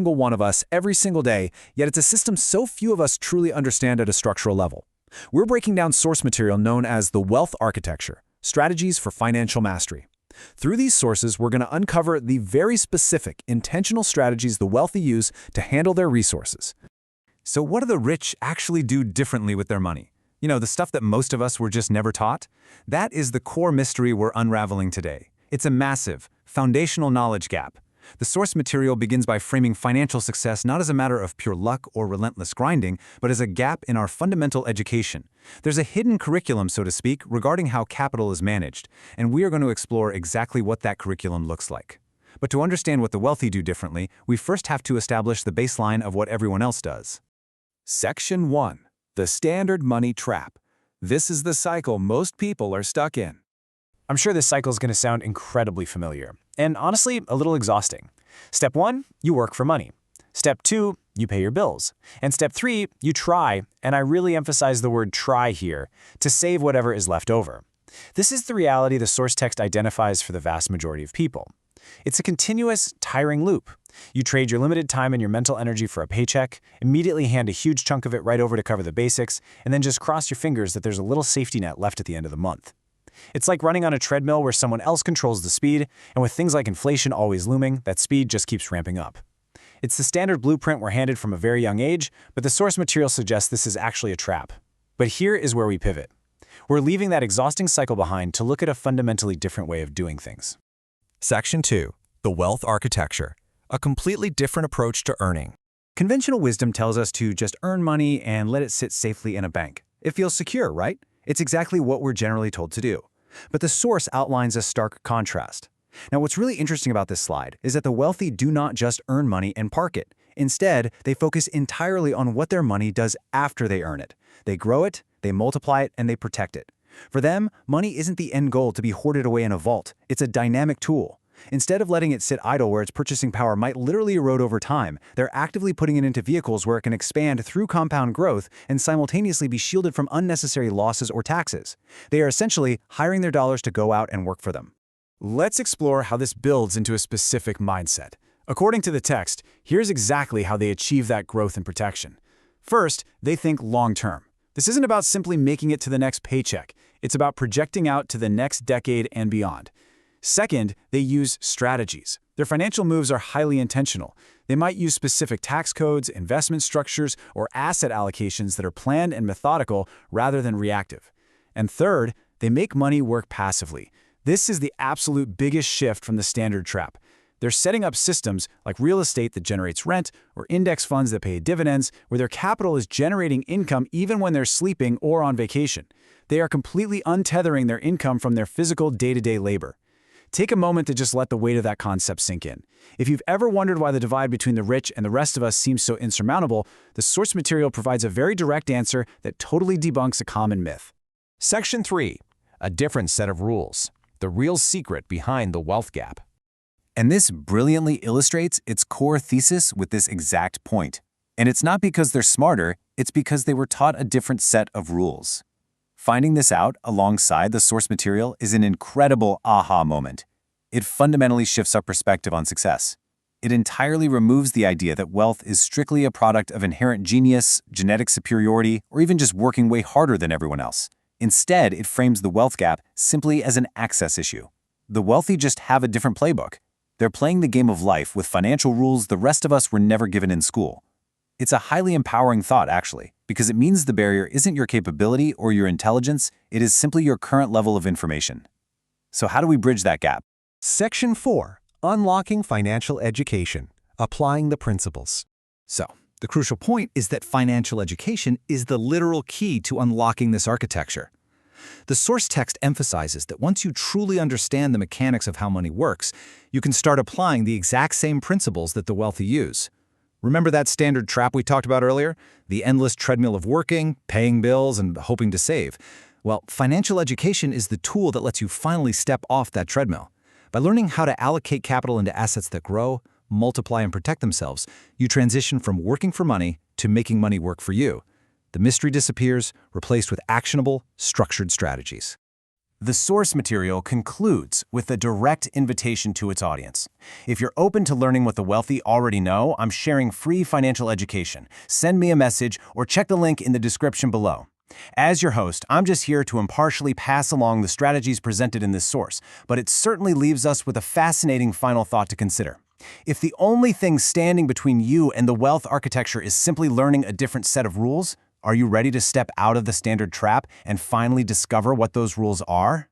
Single one of us every single day, yet it's a system so few of us truly understand at a structural level. We're breaking down source material known as the wealth architecture, strategies for financial mastery. Through these sources, we're going to uncover the very specific, intentional strategies the wealthy use to handle their resources. So what do the rich actually do differently with their money? You know, the stuff that most of us were just never taught? That is the core mystery we're unraveling today. It's a massive, foundational knowledge gap. The source material begins by framing financial success not as a matter of pure luck or relentless grinding, but as a gap in our fundamental education. There's a hidden curriculum, so to speak, regarding how capital is managed, and we are going to explore exactly what that curriculum looks like. But to understand what the wealthy do differently, we first have to establish the baseline of what everyone else does. Section 1. The Standard Money Trap. This is the cycle most people are stuck in. I'm sure this cycle is going to sound incredibly familiar, and honestly, a little exhausting. Step 1, you work for money. Step 2, you pay your bills. And step 3, you try, and I really emphasize the word try here, to save whatever is left over. This is the reality the source text identifies for the vast majority of people. It's a continuous, tiring loop. You trade your limited time and your mental energy for a paycheck, immediately hand a huge chunk of it right over to cover the basics, and then just cross your fingers that there's a little safety net left at the end of the month. It's like running on a treadmill where someone else controls the speed, and with things like inflation always looming, that speed just keeps ramping up. It's the standard blueprint we're handed from a very young age, but the source material suggests this is actually a trap. But here is where we pivot. We're leaving that exhausting cycle behind to look at a fundamentally different way of doing things. Section 2. The Wealth Architecture. A completely different approach to earning. Conventional wisdom tells us to just earn money and let it sit safely in a bank. It feels secure, right? It's exactly what we're generally told to do. But the source outlines a stark contrast. Now, what's really interesting about this slide is that the wealthy do not just earn money and park it. Instead, they focus entirely on what their money does after they earn it. They grow it, they multiply it, and they protect it. For them, money isn't the end goal to be hoarded away in a vault. It's a dynamic tool. Instead of letting it sit idle where its purchasing power might literally erode over time, they're actively putting it into vehicles where it can expand through compound growth and simultaneously be shielded from unnecessary losses or taxes. They are essentially hiring their dollars to go out and work for them. Let's explore how this builds into a specific mindset. According to the text, here's exactly how they achieve that growth and protection. First, they think long-term. This isn't about simply making it to the next paycheck. It's about projecting out to the next decade and beyond. Second, they use strategies. Their financial moves are highly intentional. They might use specific tax codes, investment structures, or asset allocations that are planned and methodical rather than reactive. And third, they make money work passively. This is the absolute biggest shift from the standard trap. They're setting up systems like real estate that generates rent or index funds that pay dividends where their capital is generating income even when they're sleeping or on vacation. They are completely untethering their income from their physical day-to-day labor. Take a moment to just let the weight of that concept sink in. If you've ever wondered why the divide between the rich and the rest of us seems so insurmountable, the source material provides a very direct answer that totally debunks a common myth. Section 3. A different set of rules. The real secret behind the wealth gap. And this brilliantly illustrates its core thesis with this exact point. And it's not because they're smarter, it's because they were taught a different set of rules. Finding this out alongside the source material is an incredible aha moment. It fundamentally shifts our perspective on success. It entirely removes the idea that wealth is strictly a product of inherent genius, genetic superiority, or even just working way harder than everyone else. Instead, it frames the wealth gap simply as an access issue. The wealthy just have a different playbook. They're playing the game of life with financial rules the rest of us were never given in school. It's a highly empowering thought, actually, because it means the barrier isn't your capability or your intelligence, it is simply your current level of information. So how do we bridge that gap? Section 4. Unlocking Financial Education. Applying the Principles. So, the crucial point is that financial education is the literal key to unlocking this architecture. The source text emphasizes that once you truly understand the mechanics of how money works, you can start applying the exact same principles that the wealthy use. Remember that standard trap we talked about earlier? The endless treadmill of working, paying bills, and hoping to save. Well, financial education is the tool that lets you finally step off that treadmill. By learning how to allocate capital into assets that grow, multiply, and protect themselves, you transition from working for money to making money work for you. The mystery disappears, replaced with actionable, structured strategies. The source material concludes with a direct invitation to its audience. If you're open to learning what the wealthy already know, I'm sharing free financial education. Send me a message or check the link in the description below. As your host, I'm just here to impartially pass along the strategies presented in this source, but it certainly leaves us with a fascinating final thought to consider. If the only thing standing between you and the wealth architecture is simply learning a different set of rules, are you ready to step out of the standard trap and finally discover what those rules are?